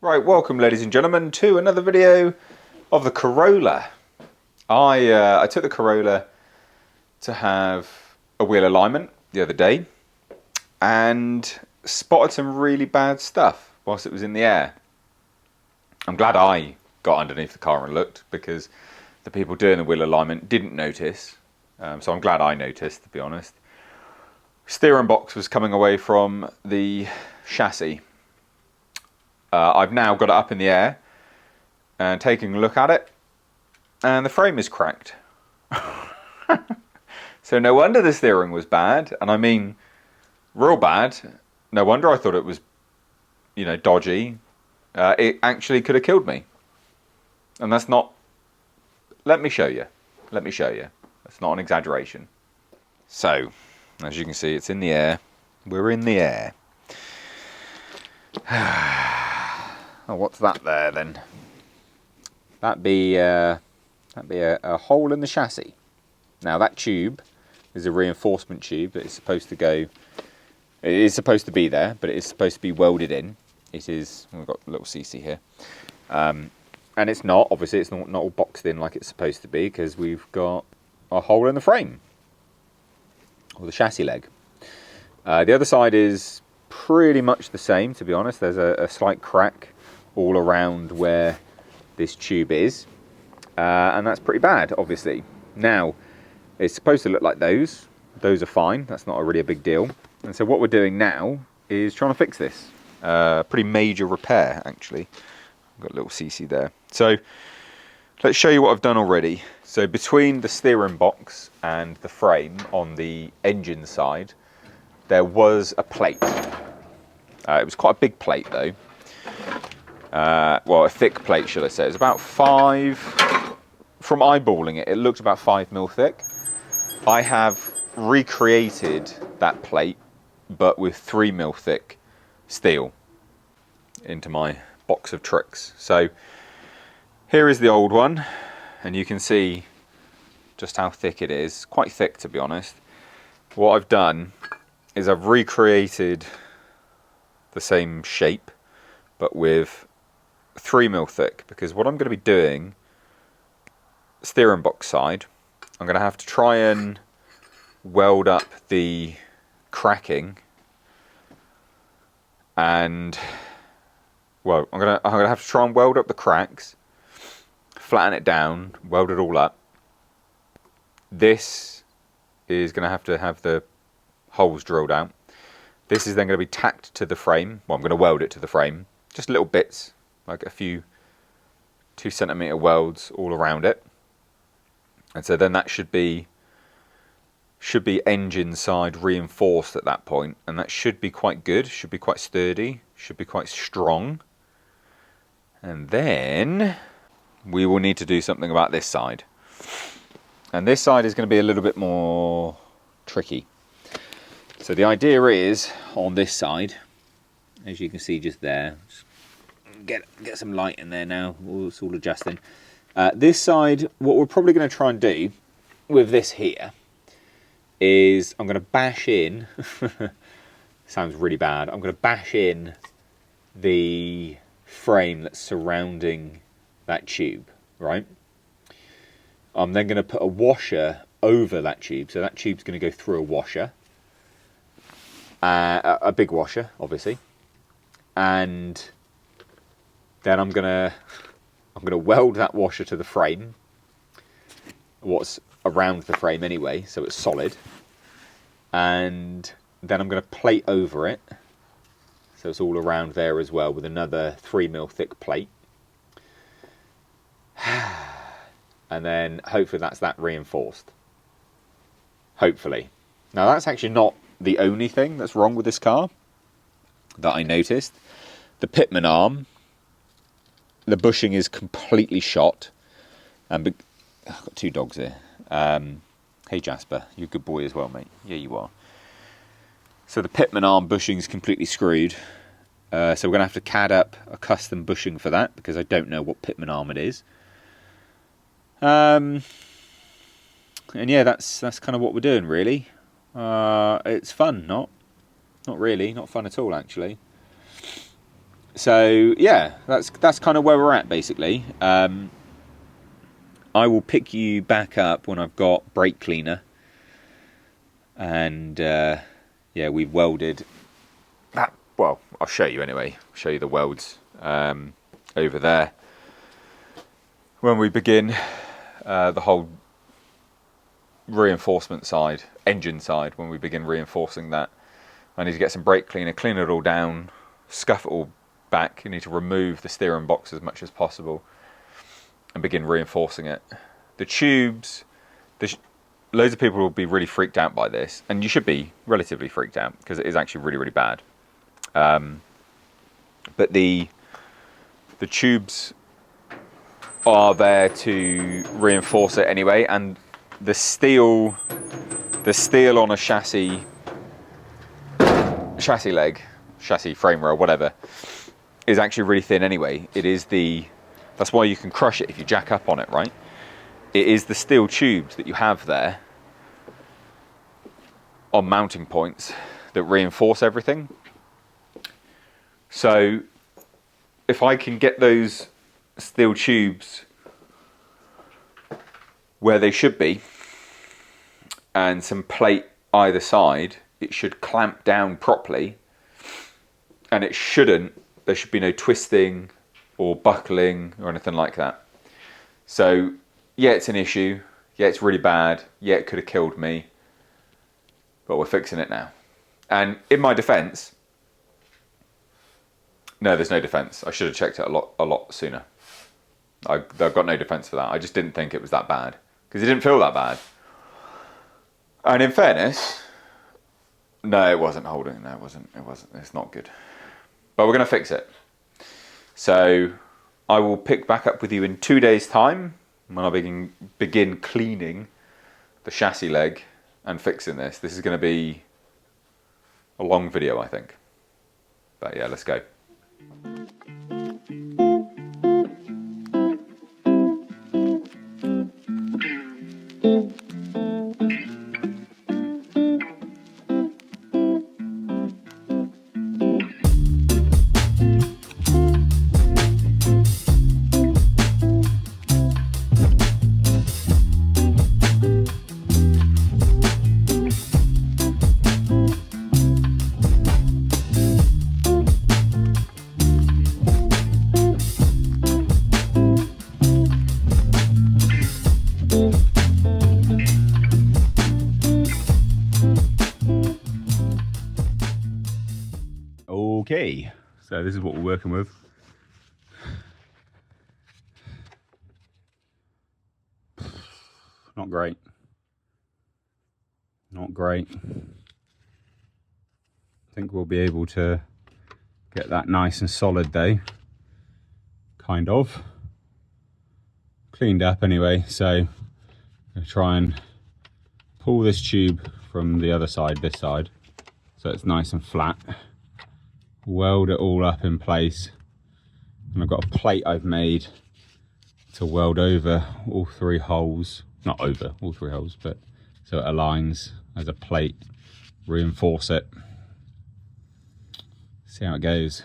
Right, welcome ladies and gentlemen to another video of the Corolla. I took the Corolla to have a wheel alignment the other day and spotted some really bad stuff whilst it was in the air. I'm glad I got underneath the car and looked, because the people doing the wheel alignment didn't notice, so I'm glad I noticed, to be honest. Steering box was coming away from the chassis. I've now got it up in the air and taking a look at it, and the frame is cracked. So no wonder the steering was bad, and I mean real bad. No wonder I thought it was, dodgy. It actually could have killed me. And that's not... Let me show you. That's not an exaggeration. So, as you can see, it's in the air. We're in the air. Oh, what's that there then? That'd be a hole in the chassis. Now that tube is a reinforcement tube that is supposed to go. It is supposed to be there, but it is supposed to be welded in. It is. We've got a little CC here, and it's not. Obviously, it's not all boxed in like it's supposed to be, because we've got a hole in the frame or the chassis leg. The other side is pretty much the same, to be honest. There's a slight crack all around where this tube is, and that's pretty bad, obviously. Now, it's supposed to look like those are fine. That's not really a big deal. And so what we're doing now is trying to fix this. Pretty major repair, actually. I've got a little CC there. So let's show you what I've done already. So between the steering box and the frame on the engine side, there was a plate. It was quite a big plate though. Well, a thick plate, should I say. It's about 5, from eyeballing it, it looked about 5mm thick. I have recreated that plate, but with 3mm thick steel into my box of tricks. So here is the old one, and you can see just how thick it is. Quite thick, to be honest. What I've done is I've recreated the same shape, but with 3mm thick, because what I'm going to be doing, steering box side, I'm going to have to try and weld up the cracking, and well, I'm gonna have to try and weld up the cracks, flatten it down, weld it all up. This is going to have the holes drilled out. This is then going to be tacked to the frame. Well, I'm going to weld it to the frame, just little bits, like a few 2cm welds all around it. And so then that should be engine side reinforced at that point, and that should be quite good, should be quite sturdy, should be quite strong. And then we will need to do something about this side. And this side is going to be a little bit more tricky. So the idea is, on this side, as you can see just there, just get some light in there now, it's all adjusting. This side, what we're probably going to try and do with this here is I'm going to bash in, sounds really bad, I'm going to bash in the frame that's surrounding that tube, right? I'm then going to put a washer over that tube, so that tube's going to go through a washer, a big washer, obviously, and then I'm going to weld that washer to the frame, what's around the frame anyway, so it's solid, and then I'm going to plate over it, so it's all around there as well, with another 3mm thick plate, and then hopefully that's that reinforced. Hopefully. Now that's actually not the only thing that's wrong with this car that I noticed. The pitman arm, the bushing is completely shot, and I've got 2 dogs here. Hey Jasper, you're a good boy as well, mate. Yeah, you are. So the pitman arm bushing is completely screwed. So we're going to have to CAD up a custom bushing for that, because I don't know what pitman arm it is. And yeah, that's kind of what we're doing, really. It's fun, not really, not fun at all, actually. So yeah, that's kind of where we're at basically. I will pick you back up when I've got brake cleaner, and yeah, we've welded that. Well, I'll show you anyway. I'll show you the welds over there when we begin the whole reinforcement side, engine side. When we begin reinforcing that, I need to get some brake cleaner, clean it all down, scuff it all back. You need to remove the steering box as much as possible and begin reinforcing it. The tubes, loads of people will be really freaked out by this, and you should be relatively freaked out because it is actually really, really bad. But the tubes are there to reinforce it anyway, and the steel on a chassis leg, chassis frame rail, whatever, is actually really thin anyway. That's why you can crush it if you jack up on it, right? It is the steel tubes that you have there on mounting points that reinforce everything. So if I can get those steel tubes where they should be and some plate either side, it should clamp down properly, and there should be no twisting or buckling or anything like that. So yeah, it's an issue. Yeah, it's really bad. Yeah, it could have killed me, but we're fixing it now. And in my defense, no, there's no defense. I should have checked it a lot sooner. I've got no defense for that. I just didn't think it was that bad because it didn't feel that bad. And in fairness, no, it wasn't holding. No, it wasn't. It's not good. But we're going to fix it. So I will pick back up with you in 2 days' time when I begin cleaning the chassis leg and fixing this. This is going to be a long video, I think. But yeah, let's go. Okay, so this is what we're working with. Not great. Not great. I think we'll be able to get that nice and solid though. Kind of. Cleaned up anyway, so I'm going to try and pull this tube from the other side, this side, so it's nice and flat. Weld it all up in place, and I've got a plate I've made to weld over all three holes, not over all three holes, but so it aligns as a plate, reinforce it, see how it goes.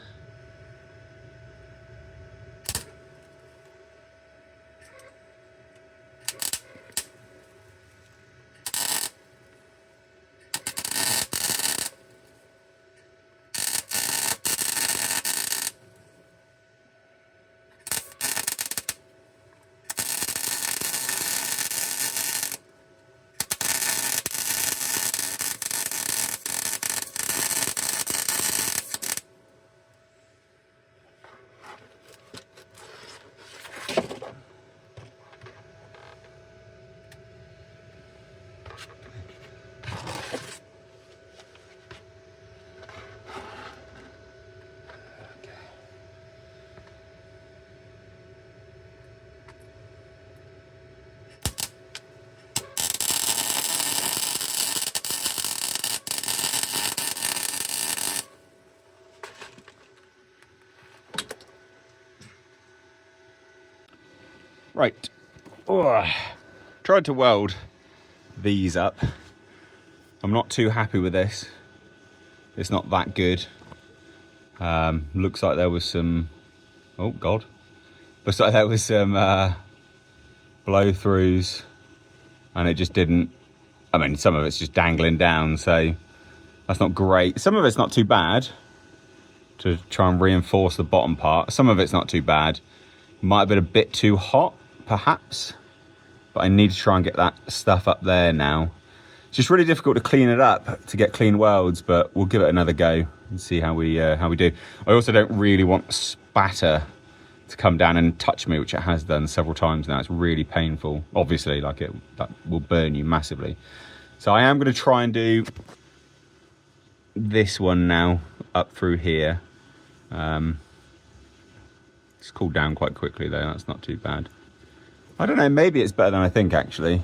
Right, tried to weld these up. I'm not too happy with this. It's not that good. Looks like there was some, oh God. Looks like there was some blow-throughs, and it just didn't, I mean, some of it's just dangling down, so that's not great. Some of it's not too bad to try and reinforce the bottom part. Some of it's not too bad. Might have been a bit too hot, perhaps, but I need to try and get that stuff up there now. It's just really difficult to clean it up, to get clean welds, but we'll give it another go and see how we do. I also don't really want spatter to come down and touch me, which it has done several times now. It's really painful. Obviously, like that will burn you massively. So I am going to try and do this one now up through here. It's cooled down quite quickly though. That's not too bad. I don't know. Maybe it's better than I think actually.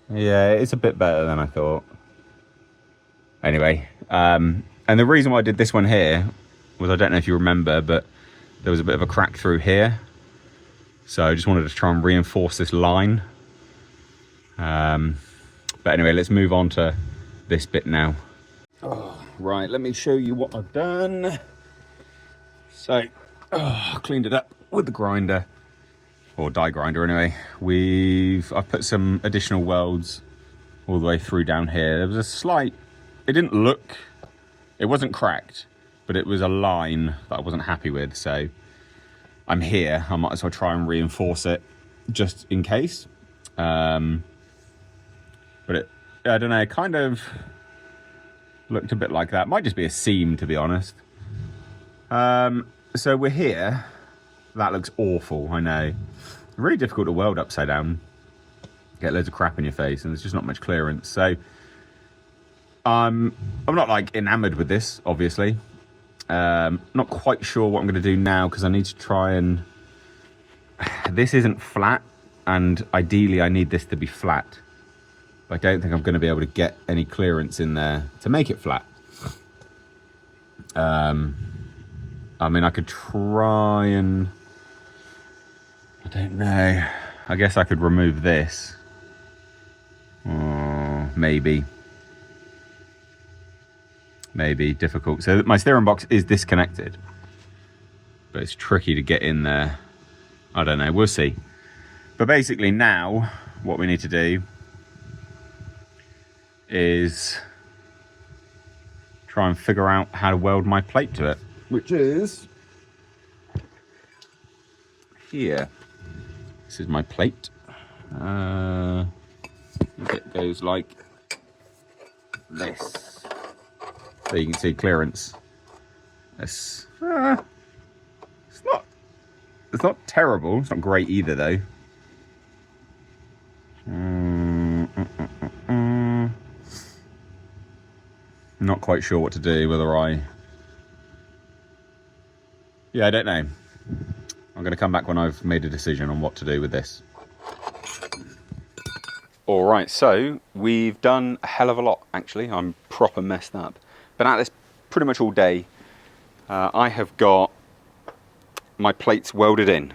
Yeah, it's a bit better than I thought. Anyway, and the reason why I did this one here was, I don't know if you remember, but there was a bit of a crack through here. So I just wanted to try and reinforce this line. But anyway, let's move on to this bit now. Oh, right, let me show you what I've done. So, cleaned it up with the grinder. Or die grinder anyway. I've put some additional welds all the way through down here. There was a slight, it wasn't cracked, but it was a line that I wasn't happy with. So I'm here, I might as well try and reinforce it just in case. But I don't know, it kind of looked a bit like that. Might just be a seam, to be honest. So we're here. That looks awful, I know. Really difficult to weld upside down. Get loads of crap in your face and there's just not much clearance. So I'm not like enamored with this, obviously. Not quite sure what I'm going to do now, because I need to try and... This isn't flat, and ideally I need this to be flat. But I don't think I'm going to be able to get any clearance in there to make it flat. I mean, I could try and... I don't know. I guess I could remove this. Maybe. Maybe. Difficult. So my steering box is disconnected. But it's tricky to get in there. I don't know. We'll see. But basically now, what we need to do is try and figure out how to weld my plate to it, which is here. This is my plate. It goes like this. So you can see clearance. It's not terrible. It's not great either though. Not quite sure what to do, yeah, I don't know. I'm going to come back when I've made a decision on what to do with this. All right, so we've done a hell of a lot, actually. I'm proper messed up. Been at this pretty much all day. I have got my plates welded in.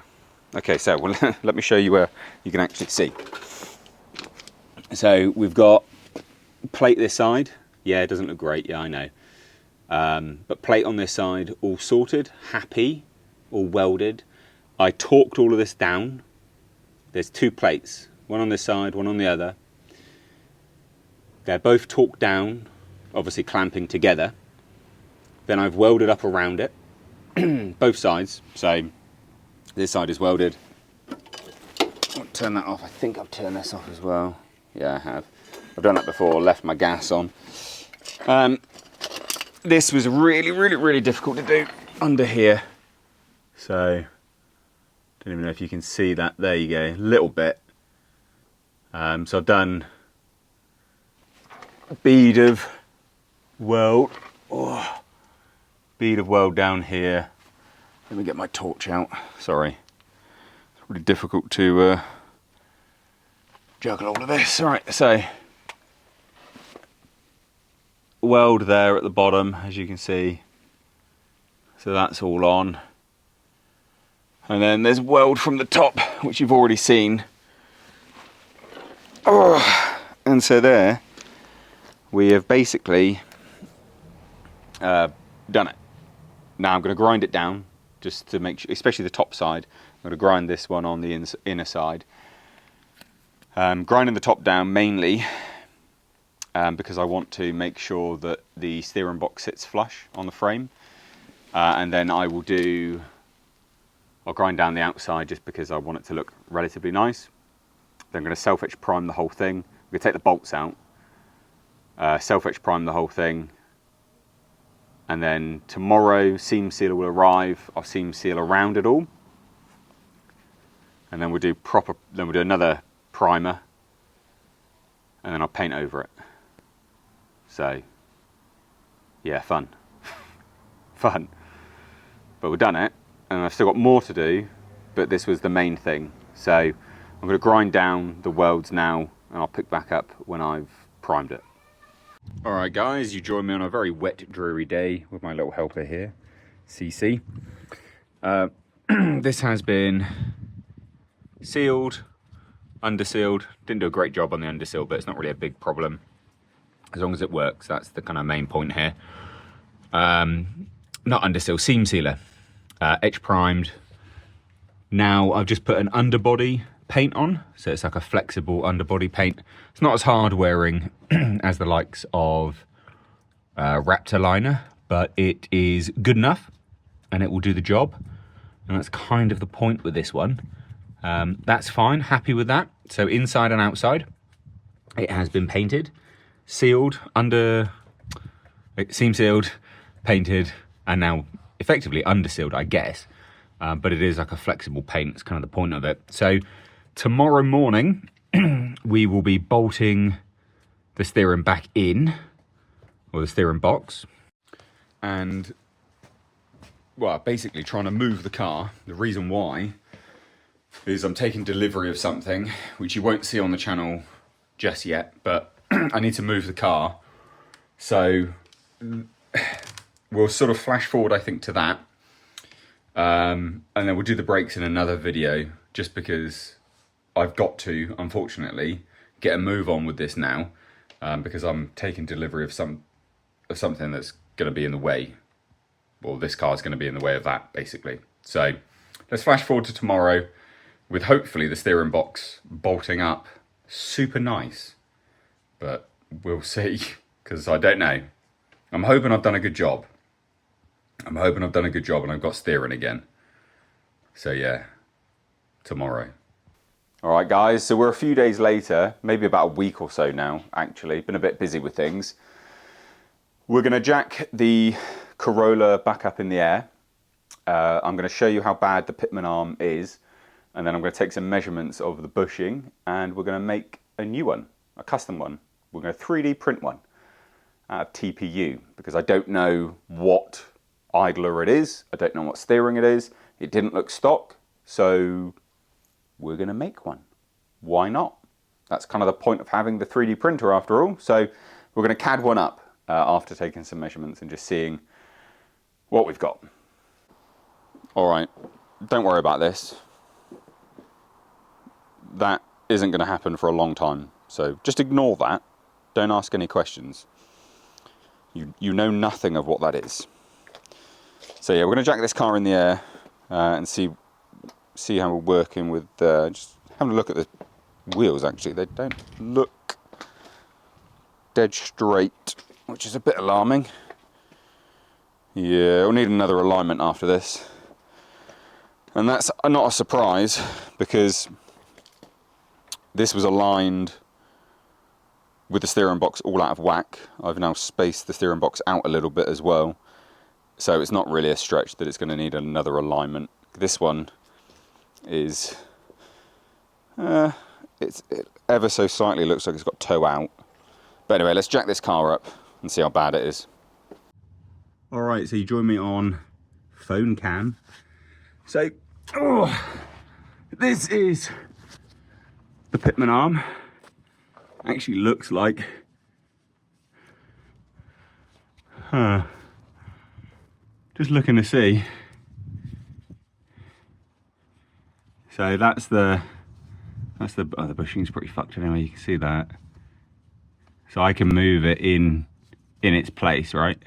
Okay, so let me show you where you can actually see. So we've got plate this side. Yeah, it doesn't look great, yeah, I know. But plate on this side, all sorted, happy, all welded. I torqued all of this down. There's two plates, one on this side, one on the other. They're both torqued down, obviously clamping together. Then I've welded up around it, both sides. So this side is welded. I'll turn that off. I think I've turned this off as well. Yeah, I have. I've done that before, left my gas on. This was really difficult to do under here. So, don't even know if you can see that. There you go, a little bit. So I've done a bead of weld. Bead of weld down here. Let me get my torch out. Sorry. It's really difficult to juggle all of this. All right, so weld there at the bottom, as you can see. So that's all on. And then there's weld from the top, which you've already seen. And so there, we have basically done it. Now I'm going to grind it down just to make sure, especially the top side. I'm going to grind this one on the inner side. Grinding the top down mainly because I want to make sure that the steering box sits flush on the frame. And then I'll grind down the outside just because I want it to look relatively nice. Then I'm going to self-etch prime the whole thing. I'm going to take the bolts out, self-etch prime the whole thing, and then tomorrow seam sealer will arrive. I'll seam seal around it all, and then we'll do another primer, and then I'll paint over it. So yeah, fun. Fun. But we've done it, and I've still got more to do, but this was the main thing. So I'm going to grind down the welds now, and I'll pick back up when I've primed it. Alright guys, you join me on a very wet, dreary day with my little helper here, CC. This has been sealed, undersealed. Didn't do a great job on the underseal, but it's not really a big problem. As long as it works, that's the kind of main point here. Not underseal, seam sealer. Etch primed. Now I've just put an underbody paint on, so it's like a flexible underbody paint. It's not as hard wearing as the likes of Raptor liner, but it is good enough and it will do the job. And that's kind of the point with this one. That's fine, happy with that. So inside and outside, it has been painted, sealed, seam sealed, painted, and now effectively undersealed, I guess. But it is like a flexible paint. It's kind of the point of it. So tomorrow morning, we will be bolting the steering back in, or the steering box. And, well, basically trying to move the car. The reason why is I'm taking delivery of something, which you won't see on the channel just yet, but I need to move the car. So we'll sort of flash forward, I think, to that. And then we'll do the brakes in another video, just because I've got to, unfortunately, get a move on with this now, because I'm taking delivery of something that's going to be in the way. Well, this car is going to be in the way of that, basically. So let's flash forward to tomorrow with hopefully the steering box bolting up. Super nice. But we'll see, because I don't know. I'm hoping I've done a good job. I'm hoping I've done a good job and I've got steering again. So yeah, tomorrow. All right, guys, so we're a few days later, maybe about a week or so now, actually. Been a bit busy with things. We're going to jack the Corolla back up in the air. I'm going to show you how bad the pitman arm is, and then I'm going to take some measurements of the bushing, and we're going to make a new one, a custom one. We're going to 3D print one out of TPU, because I don't know what idler it is. I don't know what steering it is. It didn't look stock, so we're going to make one. Why not? That's kind of the point of having the 3D printer after all. So we're going to CAD one up after taking some measurements and just seeing what we've got. All right, don't worry about this. That isn't going to happen for a long time. So just ignore that. Don't ask any questions. You know nothing of what that is. So yeah, we're going to jack this car in the air and see how we're working with, just having a look at the wheels actually. They don't look dead straight, which is a bit alarming. Yeah, we'll need another alignment after this. And that's not a surprise, because this was aligned with the steering box all out of whack. I've now spaced the steering box out a little bit as well. So it's not really a stretch that it's going to need another alignment. This one is, it ever so slightly looks like it's got toe out. But anyway, let's jack this car up and see how bad it is. All right, so you join me on phone cam. So, this is the pitman arm. Actually looks like, just looking to see. So that's the bushing's pretty fucked anyway, you can see that. So I can move it in its place, right?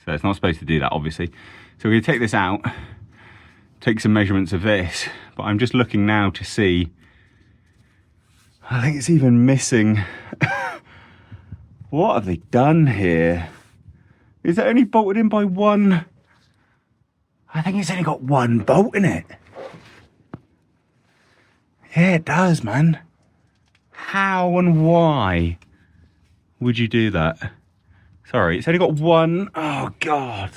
So it's not supposed to do that, obviously. So we're going to take this out, take some measurements of this, but I'm just looking now to see, I think it's even missing. What have they done here? Is it only bolted in by one? I think it's only got one bolt in it. Yeah, it does, man. How and why would you do that? Sorry, it's only got one. Oh, God.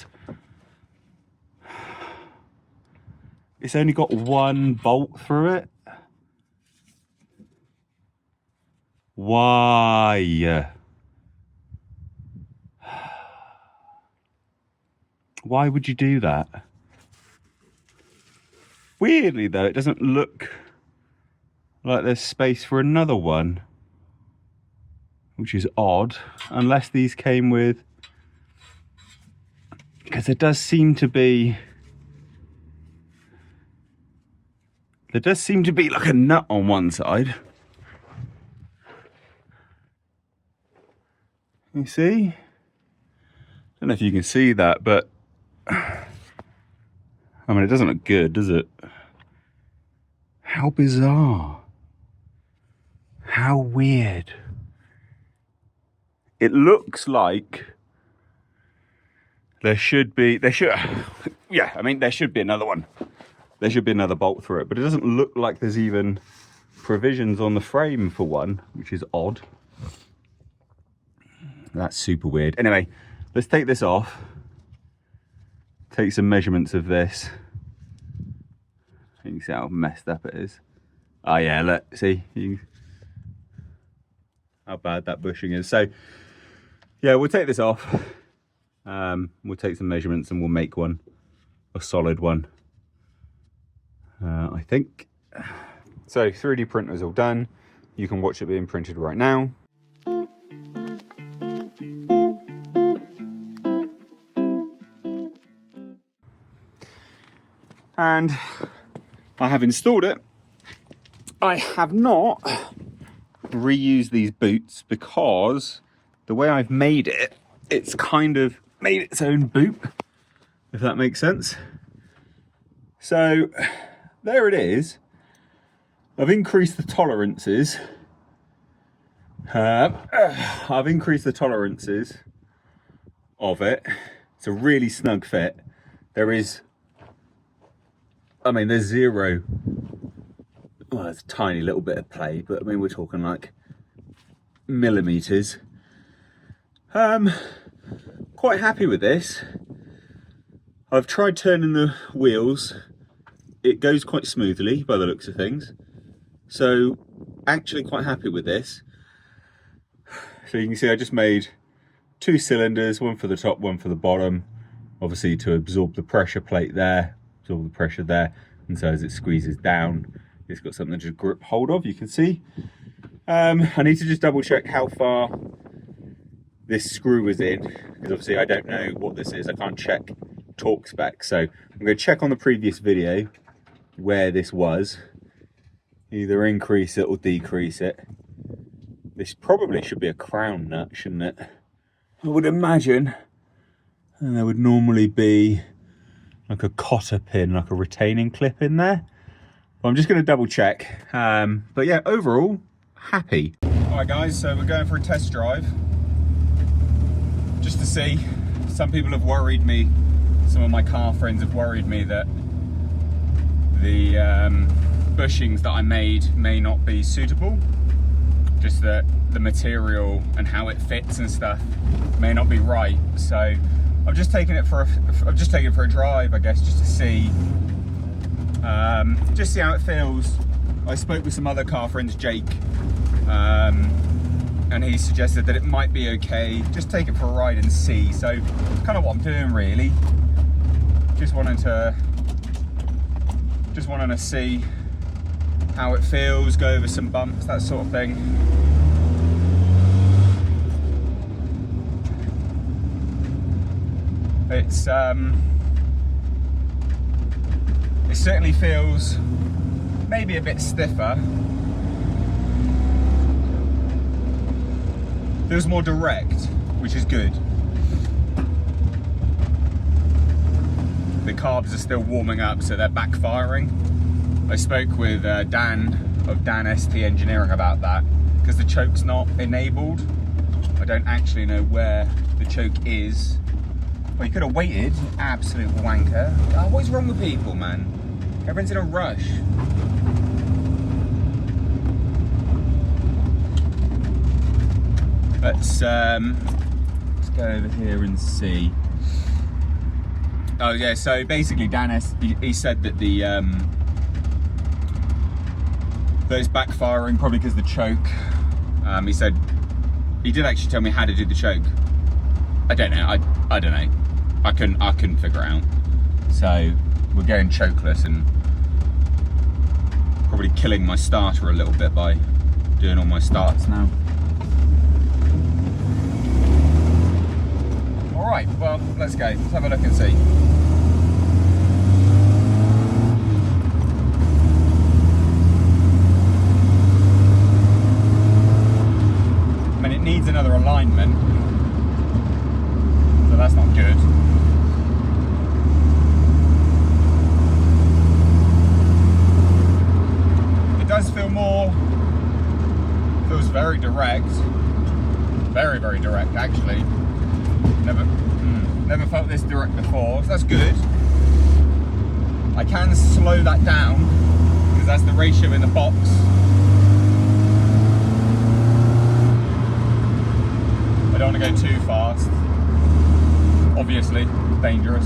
It's only got one bolt through it. Why? Why would you do that? Weirdly, though, it doesn't look like there's space for another one, which is odd, unless these came with, because there does seem to be like a nut on one side. You see? I don't know if you can see that, but I mean, it doesn't look good, does it? How bizarre. How weird. It looks like there should be another one. There should be another bolt through it, but it doesn't look like there's even provisions on the frame for one, which is odd. That's super weird. Anyway, let's take this off. Take some measurements of this. You can see how messed up it is. Oh yeah, look, see how bad that bushing is. So yeah, we'll take this off. We'll take some measurements and we'll make one, a solid one, I think. So 3D printer is all done. You can watch it being printed right now. And I have installed it. I have not reused these boots because the way I've made it, it's kind of made its own boot, if that makes sense. So there it is. I've increased the tolerances. I've increased the tolerances of it. It's a really snug fit. There's zero, well, there's a tiny little bit of play, but I mean, we're talking like millimeters. Quite happy with this. I've tried turning the wheels. It goes quite smoothly by the looks of things. So actually quite happy with this. So you can see I just made 2 cylinders, one for the top, one for the bottom, obviously to absorb the pressure plate there, absorb the pressure there, and so as it squeezes down, it's got something to grip hold of, you can see. I need to just double check how far this screw is in, because obviously I don't know what this is. I can't check torque specs, so I'm going to check on the previous video where this was, either increase it or decrease it. This probably should be a crown nut, shouldn't it? I would imagine. And there would normally be like a cotter pin, like a retaining clip in there. But I'm just going to double check. But yeah, overall, happy. All right, guys, so we're going for a test drive. Just to see. Some people have worried me, some of my car friends have worried me that the bushings that I made may not be suitable. Just that the material and how it fits and stuff may not be right. So I've just taken it for a drive, I guess, just to see how it feels. I spoke with some other car friends, Jake, and he suggested that it might be okay. Just take it for a ride and see. So it's kind of what I'm doing, really. Just wanting to see how it feels, go over some bumps, that sort of thing. It certainly feels maybe a bit stiffer. Feels more direct, which is good. the carbs are still warming up, so they're backfiring. I spoke with Dan of Dan ST Engineering about that, because the choke's not enabled. I don't actually know where the choke is. Well, you could have waited, you absolute wanker. Oh, what is wrong with people, man? Everyone's in a rush. Let's go over here and see. Oh yeah, so basically Dan, he said that the that it's backfiring probably because the choke. He said, he did actually tell me how to do the choke. I don't know, I don't know. I couldn't figure it out. So we're going chokeless and probably killing my starter a little bit by doing all my starts now. Alright, well, let's go. Let's have a look and see. I mean, it needs another alignment, so that's not good. It does feel feels very direct. Very, very direct, actually. Never felt this direct before, so that's good. I can slow that down, because that's the ratio in the box. I don't want to go too fast. Obviously, dangerous.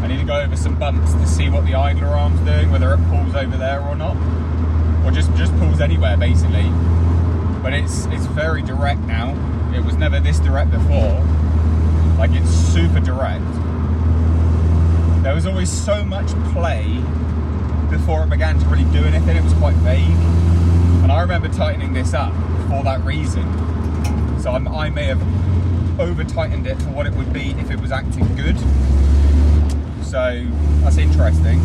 I need to go over some bumps to see what the idler arm's doing, whether it pulls over there or not. Or just pulls anywhere, basically. But it's very direct now. It was never this direct before. Like, it's super direct. There was always so much play before it began to really do anything. It was quite vague. And I remember tightening this up for that reason. So I may have over tightened it for what it would be if it was acting good. So that's interesting.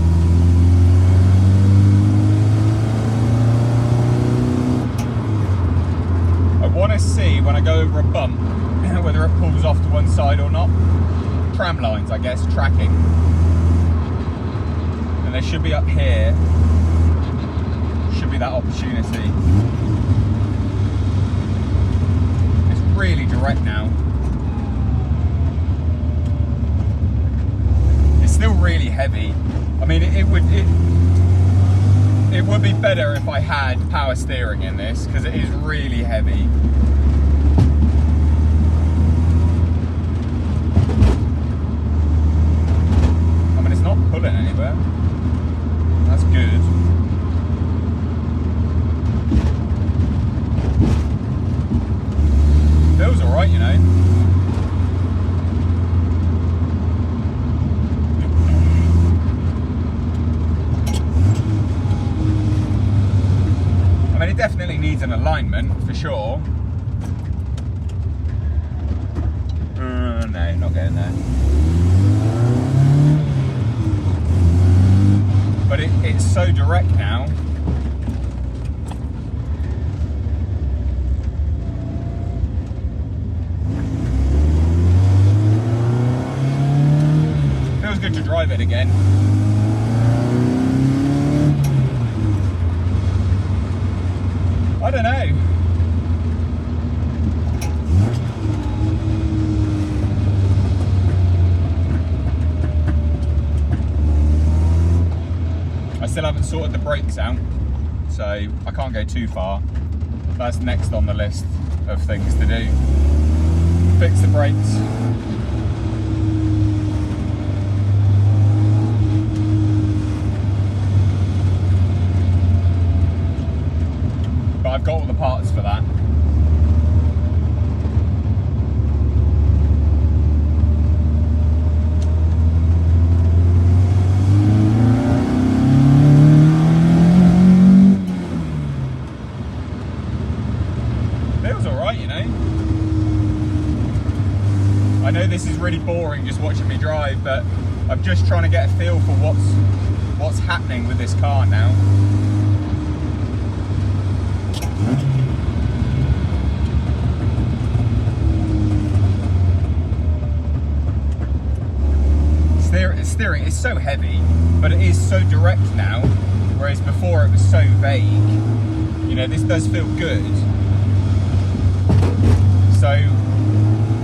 I want to see when I go over a bump whether it pulls off to one side or not. Tram lines, I guess, tracking. And they should be up here. Should be that opportunity. It's really direct now. It's still really heavy. I mean, it would be better if I had power steering in this, because it is really heavy. I mean, it's not pulling anywhere. That's good. Feels alright, you know. I mean, it definitely needs an alignment, for sure. No, not getting there. But it's so direct now. Feels good to drive it again. I don't know. I still haven't sorted the brakes out, so I can't go too far. That's next on the list of things to do. Fix the brakes. But I've got all the parts for that. Feels alright, you know. I know this is really boring just watching me drive, but I'm just trying to get a feel for what's happening with this car now. steering is so heavy, but it is so direct now, whereas before it was so vague. You know, this does feel good. So,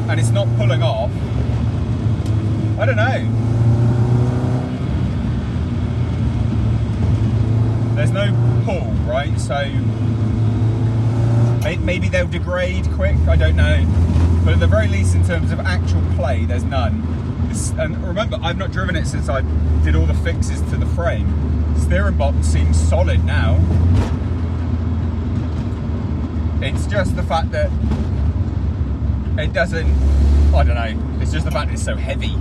and it's not pulling off. I don't know. There's no pull, right? So maybe they'll degrade quick, I don't know. But at the very least, in terms of actual play, there's none. And remember, I've not driven it since I did all the fixes to the frame. Steering box seems solid now. It's just the fact that it doesn't, I don't know, it's just the fact that it's so heavy.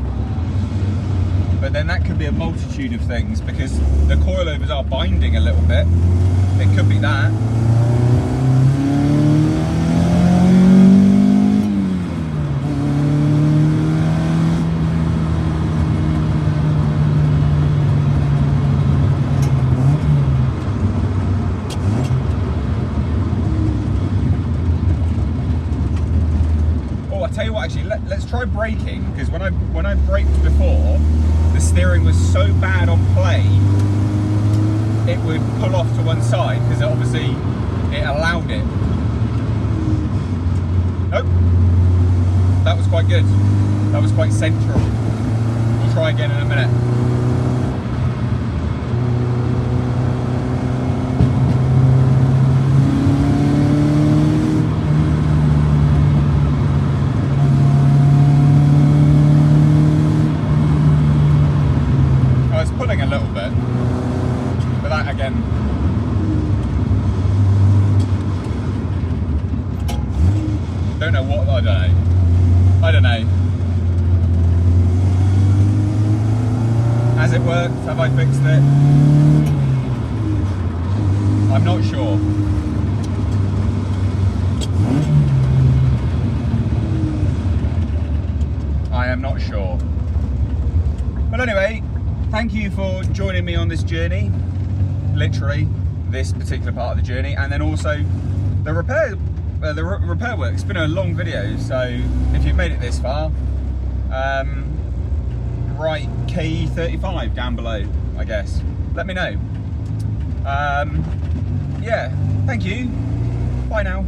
But then that could be a multitude of things, because the coilovers are binding a little bit. It could be that. Tell you what, actually, let's try braking, because when I braked before, the steering was so bad on play, it would pull off to one side, because obviously it allowed it. Nope, that was quite good. That was quite central. We'll try again in a minute. A little bit, but that again, don't know what, I don't know. Has it worked? Have I fixed it? I'm not sure. I am not sure. But anyway, thank you for joining me on this journey, literally this particular part of the journey, and then also the repair work. It's been a long video, so if you've made it this far, write KE35 down below, I guess. Let me know. Yeah, thank you. Bye now.